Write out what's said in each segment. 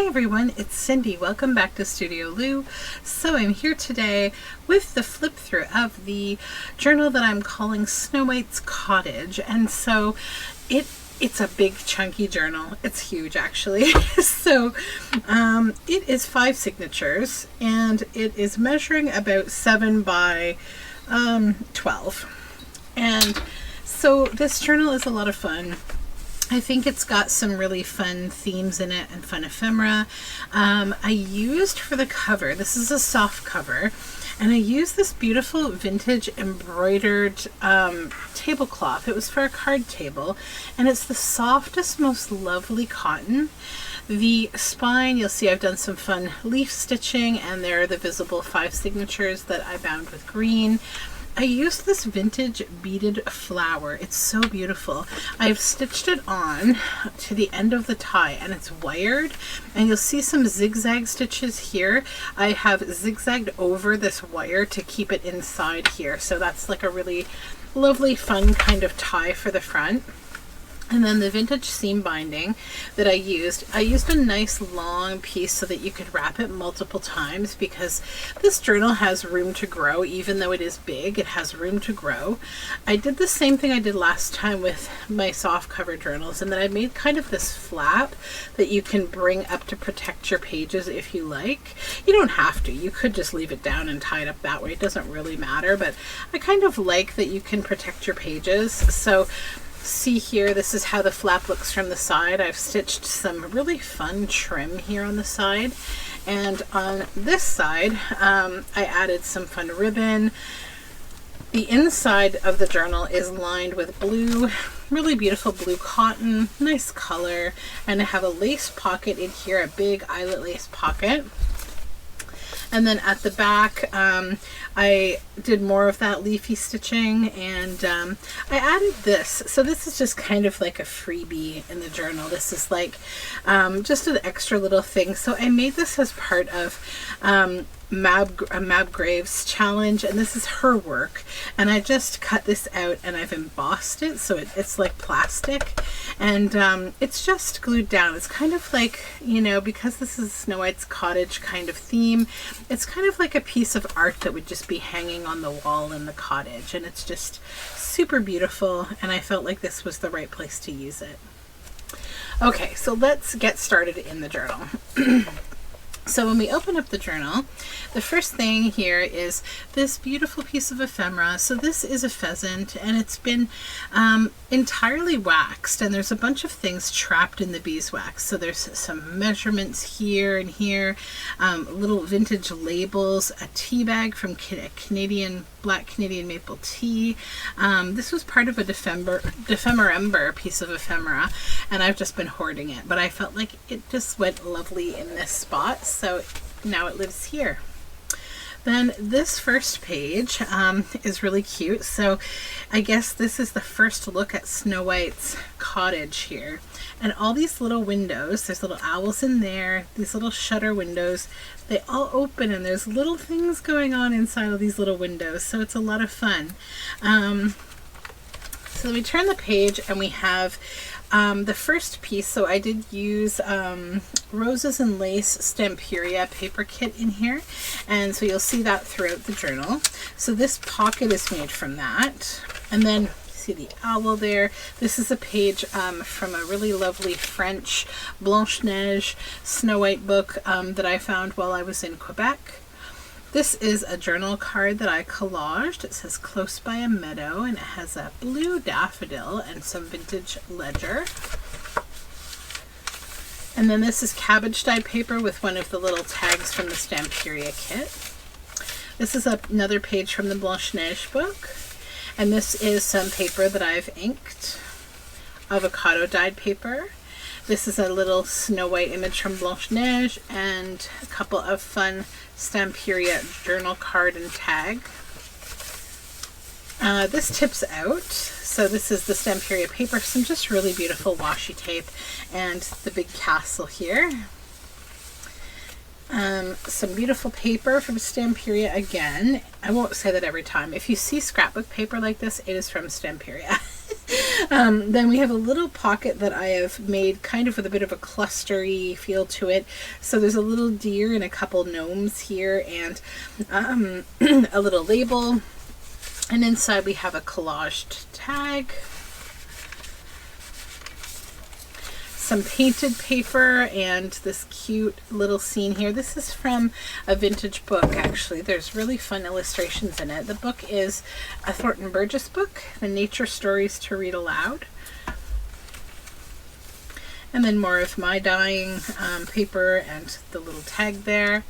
Hi everyone, it's Cindy. Welcome back to Studioloo. So I'm here today with the flip through of the journal that I'm calling Snow White's Cottage. And so it's a big chunky journal. It's huge actually. So it is 5 signatures and it is measuring about 7 by 12. And so this journal is a lot of fun. I think it's got some really fun themes in it and fun ephemera. I used for the cover, this is a soft cover, and I used this beautiful vintage embroidered tablecloth. It was for a card table, and it's the softest, most lovely cotton. The spine, you'll see I've done some fun leaf stitching, and there are the visible 5 signatures that I bound with green. I used this vintage beaded flower. It's so beautiful. I've stitched it on to the end of the tie and it's wired, and you'll see some zigzag stitches here. I have zigzagged over this wire to keep it inside here. So that's like a really lovely fun kind of tie for the front. And then the vintage seam binding that I used a nice long piece so that you could wrap it multiple times, because this journal has room to grow. Even though it is big, it has room to grow. I did the same thing I did last time with my soft cover journals, and then I made kind of this flap that you can bring up to protect your pages if you like. You don't have to. You could just leave it down and tie it up that way. It doesn't really matter, but I kind of like that you can protect your pages. So see here, this is how the flap looks from the side. I've stitched some really fun trim here on the side, and on this side I added some fun ribbon. The inside of the journal is lined with blue, really beautiful blue cotton, nice color, and I have a lace pocket in here, a big eyelet lace pocket. And then at the back, I did more of that leafy stitching, and I added this. So this is just kind of like a freebie in the journal. This is like just an extra little thing. So I made this as part of Mab Graves challenge, and this is her work, and I just cut this out and I've embossed it so it's like plastic, and it's just glued down. It's kind of like, you know, because this is Snow White's Cottage kind of theme, it's kind of like a piece of art that would just be hanging on the wall in the cottage, and it's just super beautiful, and I felt like this was the right place to use it. Okay, so let's get started in the journal. So when we open up the journal, the first thing here is this beautiful piece of ephemera. So this is a pheasant, and it's been entirely waxed, and there's a bunch of things trapped in the beeswax. So there's some measurements here and here, little vintage labels, a tea bag from black Canadian maple tea. This was part of a Defemember piece of ephemera, and I've just been hoarding it, but I felt like it just went lovely in this spot, so now it lives here. Then this first page is really cute. So I guess this is the first look at Snow White's cottage here. And all these little windows, there's little owls in there, these little shutter windows, they all open, and there's little things going on inside of these little windows. So it's a lot of fun. So we turn the page and we have the first piece. So I did use Roses and Lace Stamperia paper kit in here, and so you'll see that throughout the journal. So this pocket is made from that, and then see the owl there. This is a page from a really lovely French Blanche-Neige Snow White book that I found while I was in Quebec. This is a journal card that I collaged. It says "Close by a Meadow," and it has a blue daffodil and some vintage ledger. And then this is cabbage dye paper with one of the little tags from the Stamperia kit. This is another page from the Blanche-Neige book. And this is some paper that I've inked, avocado dyed paper. This is a little Snow White image from Blanche-Neige, and a couple of fun Stamperia journal card and tag. This tips out. So this is the Stamperia paper, some just really beautiful washi tape, and the big castle here. Some beautiful paper from Stamperia again. I won't say that every time. If you see scrapbook paper like this, it is from Stamperia. Then we have a little pocket that I have made kind of with a bit of a clustery feel to it. So there's a little deer and a couple gnomes here, and a little label. And inside we have a collaged tag, some painted paper, and this cute little scene here. This is from a vintage book, actually. There's really fun illustrations in it. The book is a Thornton Burgess book, The Nature Stories to Read Aloud. And then more of my dyeing paper and the little tag there.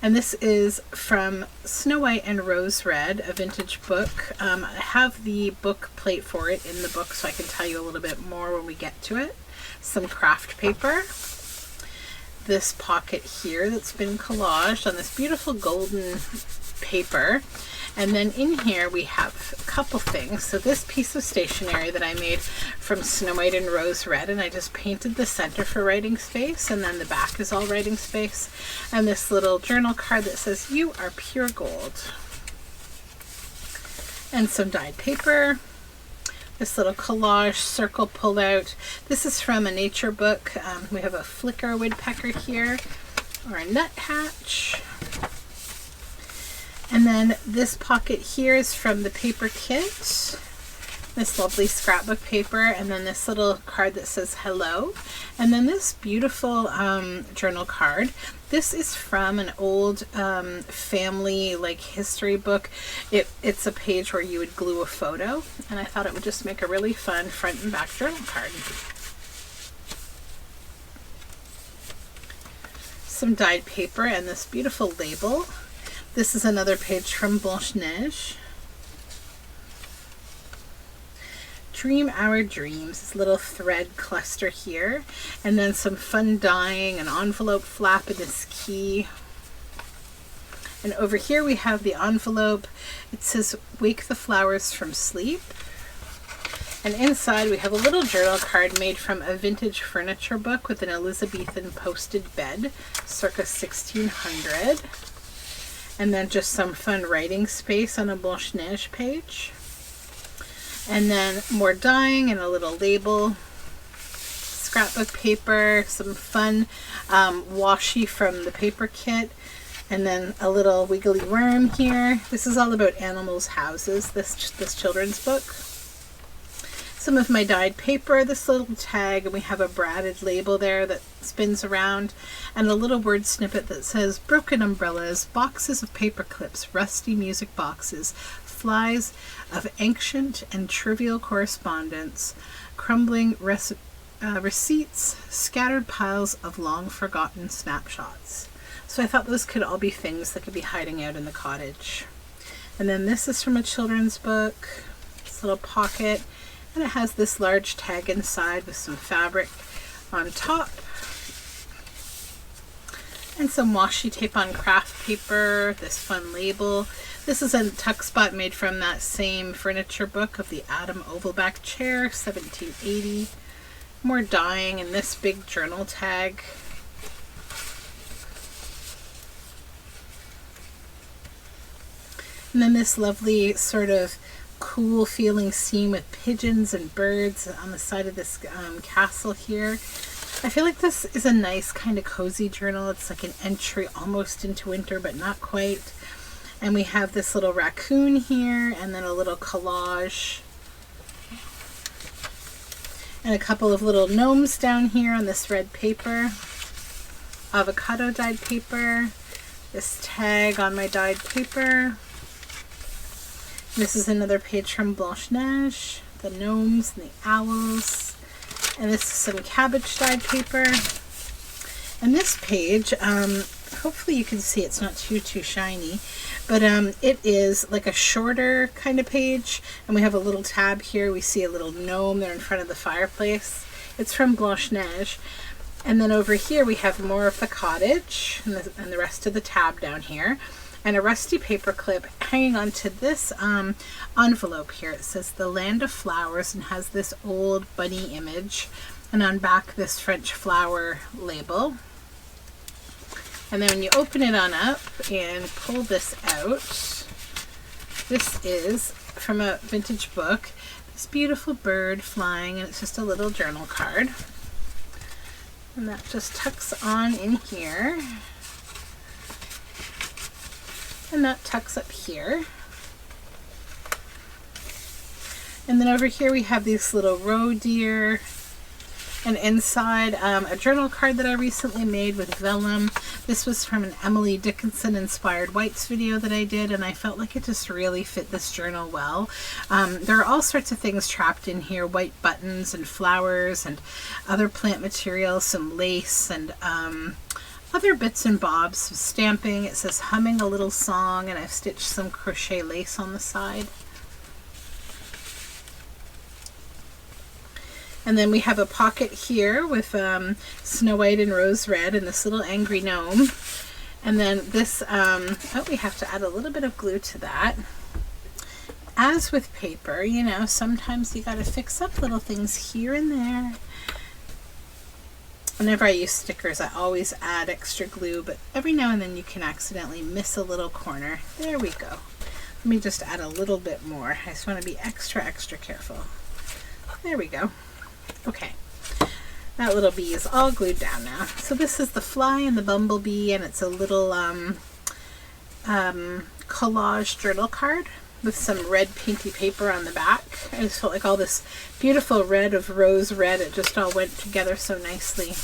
And this is from Snow White and Rose Red, a vintage book. I have the book plate for it in the book, so I can tell you a little bit more when we get to it. Some craft paper. This pocket here that's been collaged on this beautiful golden paper. And then in here we have a couple things. So this piece of stationery that I made from Snow White and Rose Red, and I just painted the center for writing space, and then the back is all writing space. And this little journal card that says, "You are pure gold." And some dyed paper. This little collage circle pull out. This is from a nature book. We have a flicker woodpecker here, or a nuthatch. And then this pocket here is from the paper kit. This lovely scrapbook paper, and then this little card that says hello. And then this beautiful journal card. This is from an old family history book. It's a page where you would glue a photo, and I thought it would just make a really fun front and back journal card. Some dyed paper and this beautiful label. This is another page from Blanche-Neige. Dream Our Dreams, this little thread cluster here. And then some fun dyeing, an envelope flap, and this key. And over here we have the envelope. It says, "Wake the flowers from sleep." And inside we have a little journal card made from a vintage furniture book with an Elizabethan posted bed, circa 1600. And then just some fun writing space on a Blanche-Neige page. And then more dyeing and a little label. Scrapbook paper, some fun washi from the paper kit. And then a little wiggly worm here. This is all about animals' houses, this children's book. Some of my dyed paper, this little tag, and we have a braided label there that spins around, and a little word snippet that says, "Broken umbrellas, boxes of paper clips, rusty music boxes, flies of ancient and trivial correspondence, crumbling receipts, scattered piles of long forgotten snapshots." So I thought those could all be things that could be hiding out in the cottage. And then this is from a children's book, this little pocket. And it has this large tag inside with some fabric on top. And some washi tape on craft paper, this fun label. This is a tuck spot made from that same furniture book of the Adam Ovalback chair, 1780. More dyeing and this big journal tag. And then this lovely sort of cool feeling scene with pigeons and birds on the side of this castle here. I feel like this is a nice kind of cozy journal. It's like an entry almost into winter, but not quite. And we have this little raccoon here, and then a little collage. And a couple of little gnomes down here on this red paper. Avocado dyed paper. This tag on my dyed paper. This is another page from Blanche-Neige, the gnomes and the owls. And this is some cabbage dyed paper. And this page, hopefully you can see it's not too shiny, but it is like a shorter kind of page. And we have a little tab here. We see a little gnome there in front of the fireplace. It's from Blanche-Neige. And then over here we have more of the cottage and the rest of the tab down here. And a rusty paper clip hanging onto this envelope here. It says "The Land of Flowers" and has this old bunny image. And on back this French flower label. And then when you open it on up and pull this out, this is from a vintage book. this beautiful bird flying, and it's just a little journal card. And that just tucks on in here. And that tucks up here. And then over here we have these little roe deer. And inside a journal card that I recently made with vellum. This was from an Emily Dickinson inspired whites video that I did, and I felt like it just really fit this journal well. There are all sorts of things trapped in here, white buttons and flowers and other plant materials, some lace and other bits and bobs, some stamping. It says humming a little song, and I've stitched some crochet lace on the side. And then we have a pocket here with Snow White and Rose Red and this little angry gnome. And then this, oh, we have to add a little bit of glue to that. As with paper, you know, sometimes you got to fix up little things here and there. Whenever I use stickers, I always add extra glue, but every now and then you can accidentally miss a little corner. There we go. Let me just add a little bit more. I just want to be extra, extra careful. There we go. Okay, that little bee is all glued down now. So this is the fly and the bumblebee, and it's a little collage journal card with some red pinky paper on the back. I just felt like all this beautiful red of rose red, it just all went together so nicely.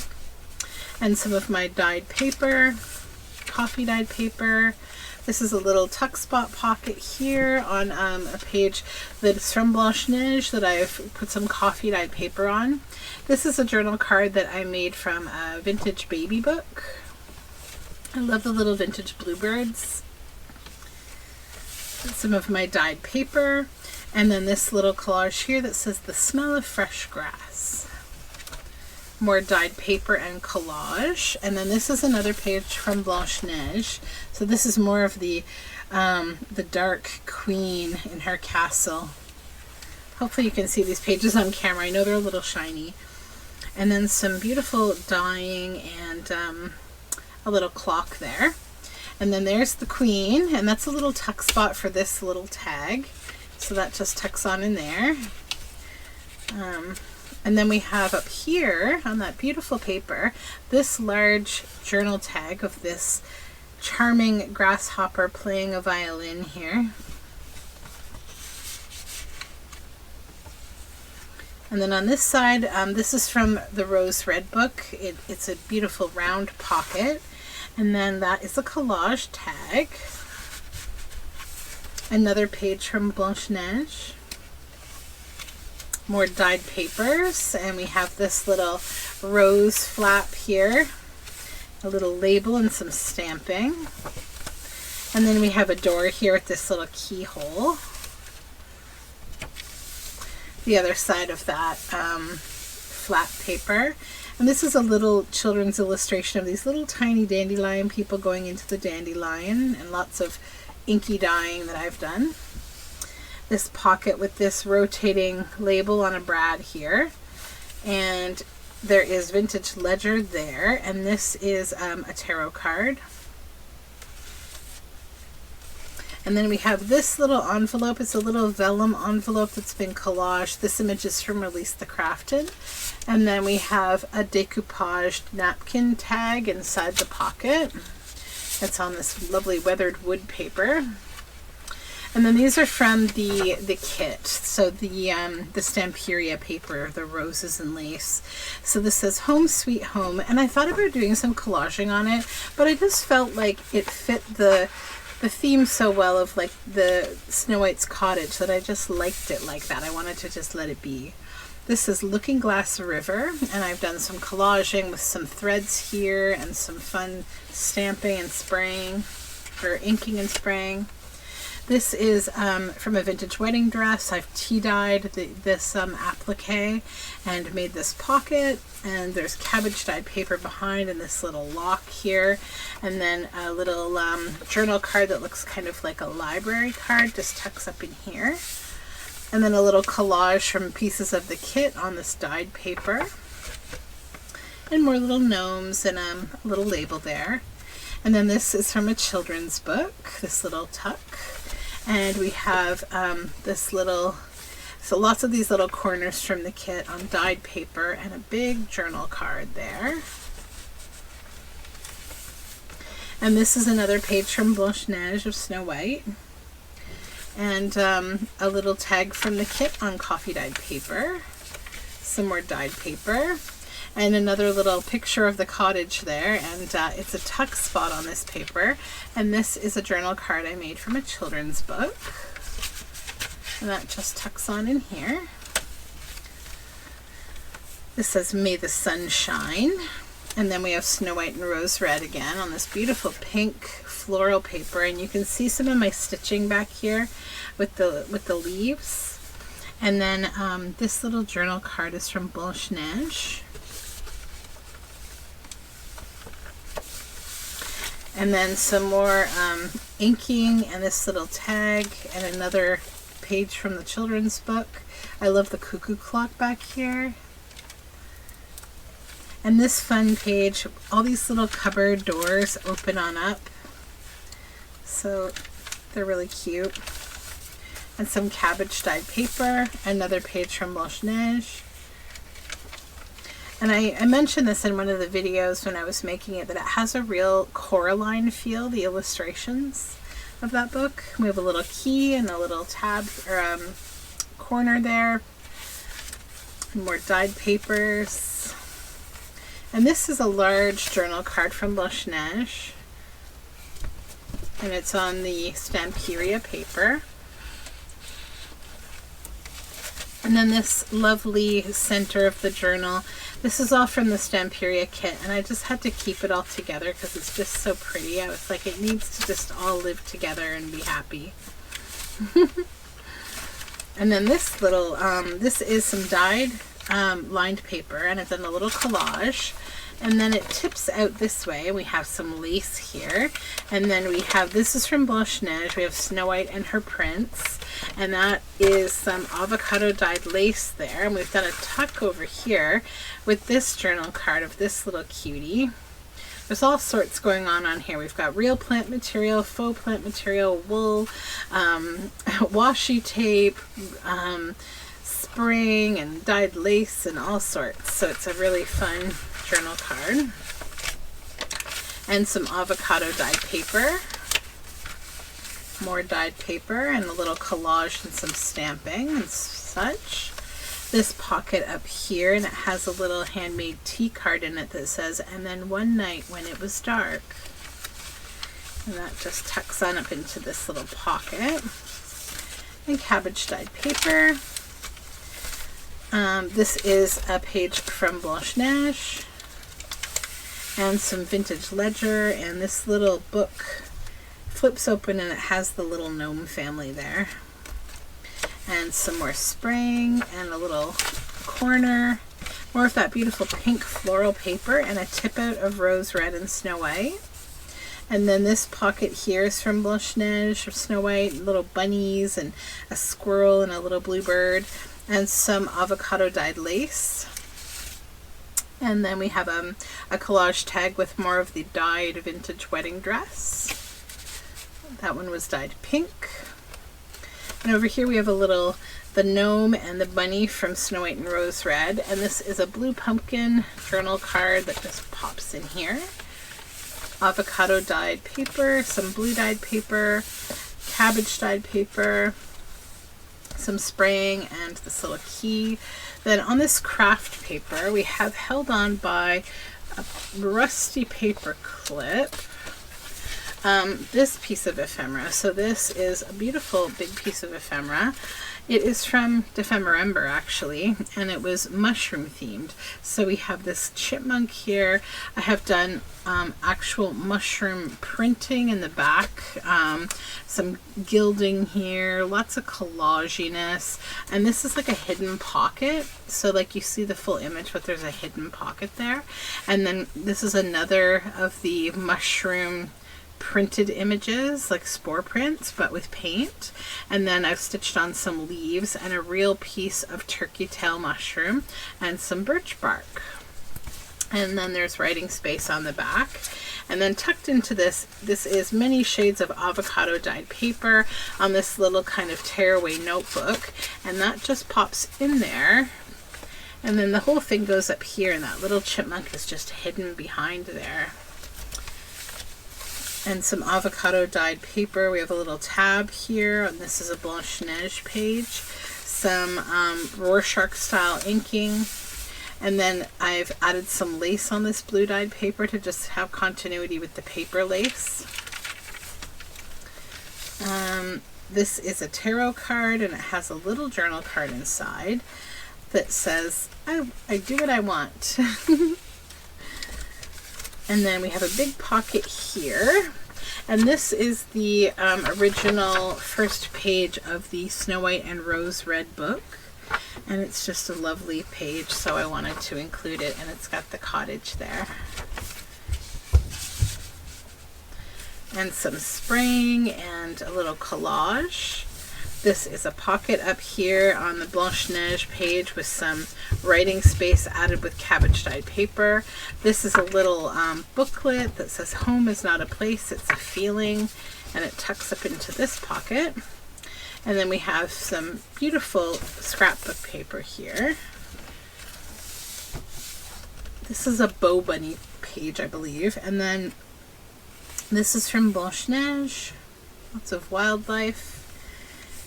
And some of my dyed paper, coffee dyed paper. This is a little tuck spot pocket here on a page that's from Blanche Neige that I've put some coffee dyed paper on. This is a journal card that I made from a vintage baby book. I love the little vintage bluebirds. Some of my dyed paper. And then this little collage here that says the smell of fresh grass. More dyed paper and collage. And then this is another page from Blanche Neige. So this is more of the dark queen in her castle. Hopefully you can see these pages on camera. I know they're a little shiny. And then some beautiful dyeing and a little clock there. And then there's the queen, and that's a little tuck spot for this little tag. So that just tucks on in there. And then we have up here on that beautiful paper, this large journal tag of this charming grasshopper playing a violin here. And then on this side, this is from the Rose Red book. It's a beautiful round pocket. And then that is a collage tag. Another page from Blanche Neige. More dyed papers, and we have this little rose flap here, a little label and some stamping. And then we have a door here with this little keyhole. The other side of that flat paper. And this is a little children's illustration of these little tiny dandelion people going into the dandelion, and lots of inky dyeing that I've done. This pocket with this rotating label on a brad here, and there is vintage ledger there, and this is a tarot card. And then we have this little envelope. It's a little vellum envelope that's been collaged. This image is from Release the Crafted. And then we have a decoupaged napkin tag inside the pocket. It's on this lovely weathered wood paper. And then these are from the kit. So the Stamperia paper, the roses and lace. So this says Home Sweet Home. And I thought about doing some collaging on it, but I just felt like it fit the theme so well of like the Snow White's cottage that I just liked it like that. I wanted to just let it be. This is Looking Glass River, and I've done some collaging with some threads here and some fun stamping and spraying, or inking and spraying. This is from a vintage wedding dress. I've tea-dyed this applique and made this pocket, and there's cabbage dyed paper behind and this little lock here, and then a little journal card that looks kind of like a library card, just tucks up in here. And then a little collage from pieces of the kit on this dyed paper. And more little gnomes and a little label there. And then this is from a children's book, this little tuck. And we have this little So lots of these little corners from the kit on dyed paper and a big journal card there. And this is another page from Blanche-Neige of Snow White. And a little tag from the kit on coffee dyed paper. Some more dyed paper. And another little picture of the cottage there. And it's a tuck spot on this paper. And this is a journal card I made from a children's book. And that just tucks on in here. This says, "May the sun shine." And then we have Snow White and Rose Red again on this beautiful pink floral paper. And you can see some of my stitching back here with the leaves. And then this little journal card is from Blanche-Neige. And then some more inking and this little tag and another page from the children's book. I love the cuckoo clock back here. And this fun page, all these little cupboard doors open on up. So they're really cute. And some cabbage dyed paper, another page from Blanche-Neige. And I mentioned this in one of the videos when I was making it, that it has a real Coraline feel, the illustrations of that book. We have a little key and a little tab or corner there. And more dyed papers. And this is a large journal card from Blanche-Neige. And it's on the Stamperia paper. And then this lovely center of the journal. This is all from the Stamperia kit, and I just had to keep it all together because it's just so pretty. I was like, it needs to just all live together and be happy. And then this little, this is some dyed lined paper, and it's in a little collage. And then it tips out this way, and we have some lace here. And then we have, this is from Blanche-Neige, we have Snow White and her prince. And that is some avocado dyed lace there. And we've done a tuck over here with this journal card of this little cutie. There's all sorts going on here. We've got real plant material, faux plant material, wool, washi tape, spring and dyed lace and all sorts. So it's a really fun journal card. And some avocado dyed paper. More dyed paper and a little collage and some stamping and such. This pocket up here, and it has a little handmade tea card in it that says, "And then one night when it was dark." And that just tucks on up into this little pocket. And cabbage dyed paper. This is a page from Blanche-Neige. And some vintage ledger, and this little book flips open and it has the little gnome family there. And some more spraying and a little corner. More of that beautiful pink floral paper and a tip out of Rose Red and Snow White. And then this pocket here is from Blanche-Neige of Snow White, little bunnies and a squirrel and a little bluebird and some avocado dyed lace. And then we have a collage tag with more of the dyed vintage wedding dress. That one was dyed pink. And over here we have the gnome and the bunny from Snow White and Rose Red. And this is a blue pumpkin journal card that just pops in here. Avocado dyed paper, some blue dyed paper, cabbage dyed paper, some spraying, and this little key. Then on this craft paper, we have held on by a rusty paper clip this piece of ephemera. So this is a beautiful big piece of ephemera. It is from Defemember actually, and it was mushroom themed. So we have this chipmunk here. I have done actual mushroom printing in the back, some gilding here, lots of collaginess, and this is like a hidden pocket. So like you see the full image, but there's a hidden pocket there. And then this is another of the mushroom printed images, like spore prints, but with paint. And then I've stitched on some leaves and a real piece of turkey tail mushroom and some birch bark. And then there's writing space on the back. And then tucked into this is many shades of avocado dyed paper on this little kind of tearaway notebook. And that just pops in there. And then the whole thing goes up here, and that little chipmunk is just hidden behind there. And some avocado dyed paper. We have a little tab here, and this is a Blanche-Neige page. Some Rorschach style inking. And then I've added some lace on this blue dyed paper to just have continuity with the paper lace. This is a tarot card, and it has a little journal card inside that says, I do what I want. And then we have a big pocket here. And this is the original first page of the Snow White and Rose Red book. And it's just a lovely page, so I wanted to include it. And it's got the cottage there. And some spraying and a little collage. This is a pocket up here on the Blanche-Neige page with some writing space added with cabbage dyed paper. This is a little booklet that says home is not a place, it's a feeling, and it tucks up into this pocket. And then we have some beautiful scrapbook paper here. This is a Bow Bunny page, I believe. And then this is from Blanche-Neige. Lots of wildlife.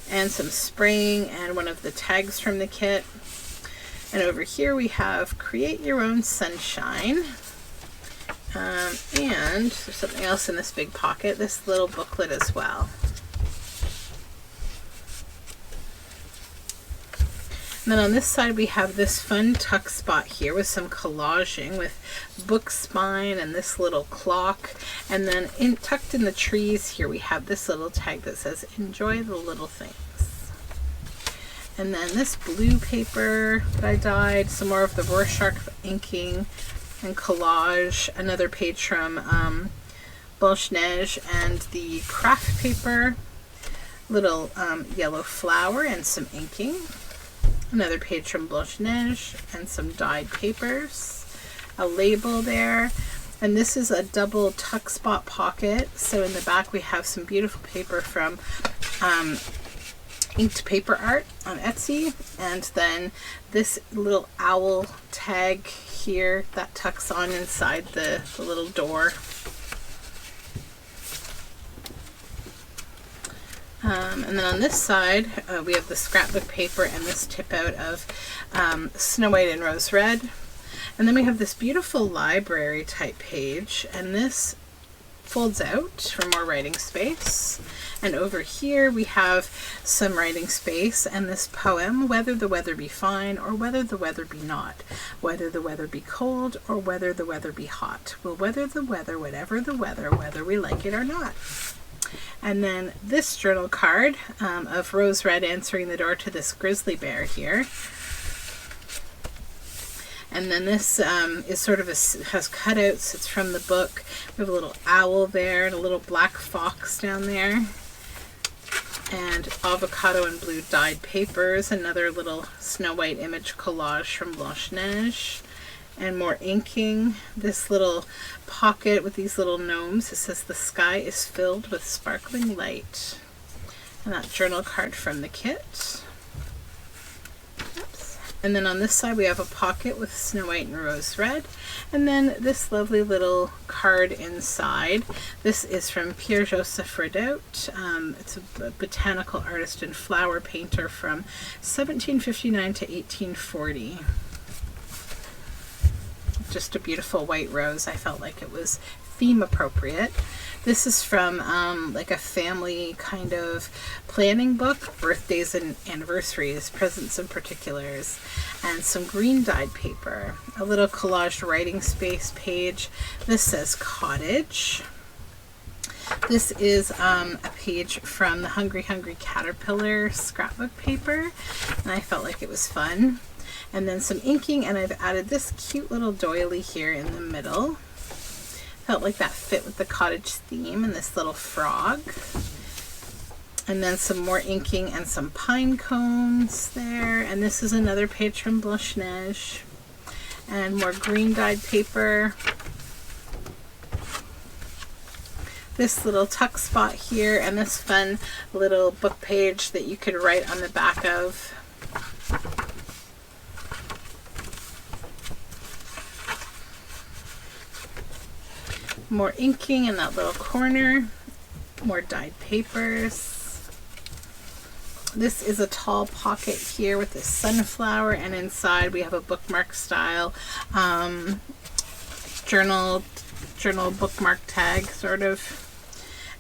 And some spraying and one of the tags from the kit. And over here we have Create Your Own Sunshine. And there's something else in this big pocket, this little booklet as well. And then on this side we have this fun tuck spot here with some collaging with book spine and this little clock. And then tucked in the trees here we have this little tag that says enjoy the little things. And then this blue paper that I dyed, some more of the Rorschach inking and collage, another page from Blanche-Neige, and the craft paper, little yellow flower and some inking. Another page from Blanche-Neige and some dyed papers, a label there, and this is a double tuck spot pocket. So in the back we have some beautiful paper from inked paper art on Etsy, and then this little owl tag here that tucks on inside the little door. And then on this side, we have the scrapbook paper and this tip out of Snow White and Rose Red. And then we have this beautiful library type page, and this folds out for more writing space. And over here we have some writing space and this poem, whether the weather be fine or whether the weather be not, whether the weather be cold or whether the weather be hot, we'll weather the weather, whatever the weather, whether we like it or not. And then this journal card of Rose Red answering the door to this grizzly bear here. And then this is sort of has cutouts. It's from the book. We have a little owl there and a little black fox down there. And avocado and blue dyed papers. Another little Snow White image collage from Blanche-Neige. And more inking. This little pocket with these little gnomes. It says the sky is filled with sparkling light. And that journal card from the kit. Oops. And then on this side we have a pocket with Snow White and Rose Red. And then this lovely little card inside. This is from Pierre-Joseph Ridout. It's a botanical artist and flower painter from 1759 to 1840. Just a beautiful white rose. I felt like it was theme appropriate. This is from like a family kind of planning book, birthdays and anniversaries, presents and particulars, and some green dyed paper, a little collaged writing space page. This says Cottage. This is a page from the Hungry Hungry Caterpillar scrapbook paper, and I felt like it was fun. And then some inking, and I've added this cute little doily here in the middle. Felt like that fit with the cottage theme, and this little frog. And then some more inking and some pine cones there. And this is another page from Blanche-Neige. And more green dyed paper. this little tuck spot here, and this fun little book page that you could write on the back of. More inking in that little corner, more dyed papers. This is a tall pocket here with this sunflower, and inside we have a bookmark style journal bookmark tag sort of.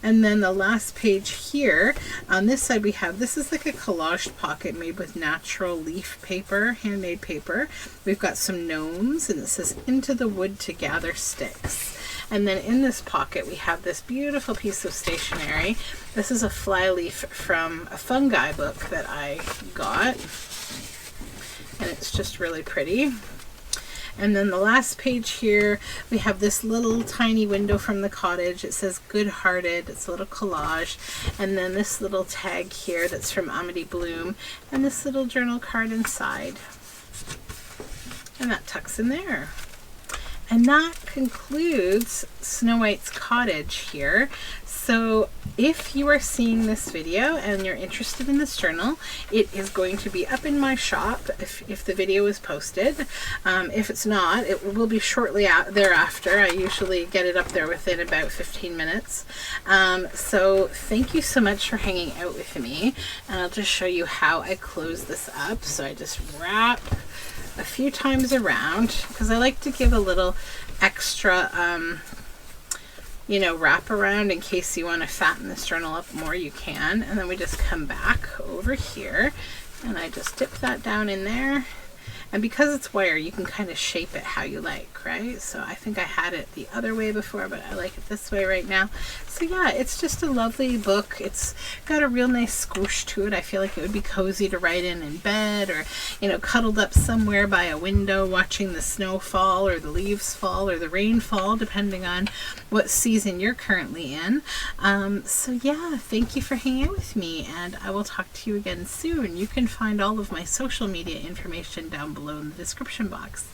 And then the last page here, on this side we have, this is like a collaged pocket made with natural leaf paper, handmade paper. We've got some gnomes, and it says, "Into the wood to gather sticks." And then in this pocket we have this beautiful piece of stationery. This is a fly leaf from a fungi book that I got, and it's just really pretty. And then the last page here, we have this little tiny window from the cottage. It says "Good-Hearted." It's a little collage. And then this little tag here that's from Amity Bloom, and this little journal card inside. And that tucks in there. And that concludes Snow White's cottage here. So if you are seeing this video and you're interested in this journal, it is going to be up in my shop if the video is posted. If it's not, it will be shortly thereafter. I usually get it up there within about 15 minutes. So thank you so much for hanging out with me. And I'll just show you how I close this up. So I just wrap a few times around, because I like to give a little extra wrap around in case you want to fatten this journal up more, you can. And then we just come back over here, and I just dip that down in there. And because it's wire, you can kind of shape it how you like, right? So I think I had it the other way before, but I like it this way right now. So yeah, it's just a lovely book. It's got a real nice squoosh to it. I feel like it would be cozy to write in bed, or, cuddled up somewhere by a window watching the snow fall or the leaves fall or the rain fall, depending on what season you're currently in. So yeah, thank you for hanging out with me, and I will talk to you again soon. You can find all of my social media information down below in the description box.